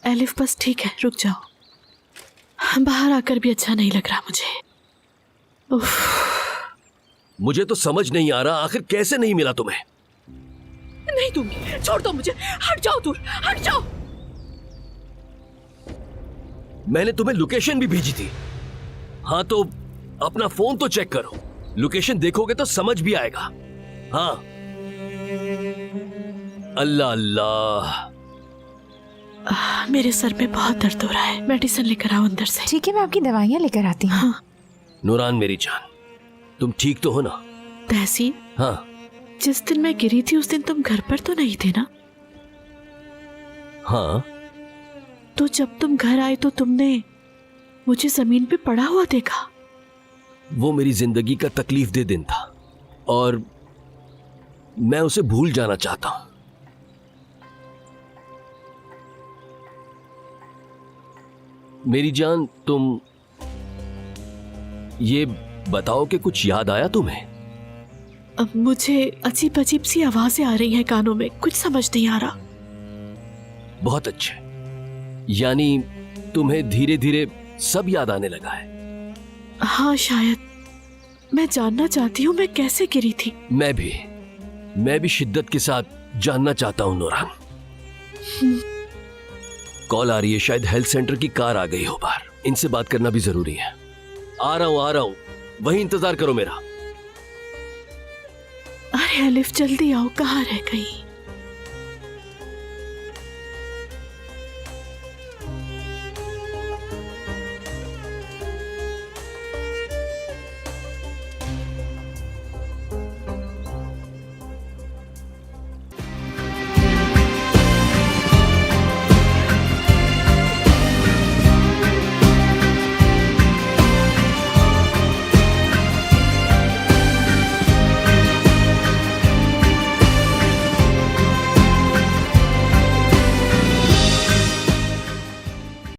Elif बस ठीक है, रुक जाओ। बाहर आकर भी अच्छा नहीं लग रहा मुझे। उफ। मुझे तो समझ नहीं आ रहा आखिर कैसे नहीं मिला तुम्हें। नहीं दूंगी, छोड़ दो मुझे, हट जाओ दूर, हट जाओ। मैंने तुम्हें लोकेशन भी भेजी थी। हाँ तो अपना फोन तो चेक करो, लोकेशन देखोगे तो समझ भी आएगा। हाँ। अल्लाह अल्लाह। मेरे सर में बहुत दर्द हो रहा है, मेडिसिन लेकर आओ अंदर से। ठीक है, मैं आपकी दवाइयाँ लेकर आती हूँ। हाँ। नूरान मेरी जान, तुम ठीक तो हो ना? तहसीन, हाँ। जिस दिन मैं गिरी थी उस दिन तुम घर पर तो नहीं थे ना? हाँ। तो जब तुम घर आए तो तुमने मुझे जमीन पे पड़ा हुआ देखा? वो मेरी जिंदगी का तकलीफ दे दिन था और मैं उसे भूल जाना चाहता हूं। मेरी जान, तुम ये बताओ कि कुछ याद आया तुम्हें? अब मुझे अजीब अजीब सी आवाजें आ रही हैं कानों में, कुछ समझ नहीं आ रहा। बहुत अच्छे, यानी तुम्हें धीरे धीरे सब याद आने लगा है। हाँ शायद। मैं जानना चाहती हूँ मैं कैसे गिरी थी। मैं भी शिद्दत के साथ जानना चाहता हूँ नूरान। कॉल आ रही है, शायद हेल्थ सेंटर की कार आ गई हो बाहर। इनसे बात करना भी जरूरी है। आ रहा हूँ, वहीं इंतजार करो मेरा। अरे एलिफ जल्दी आओ, कहाँ रह गई?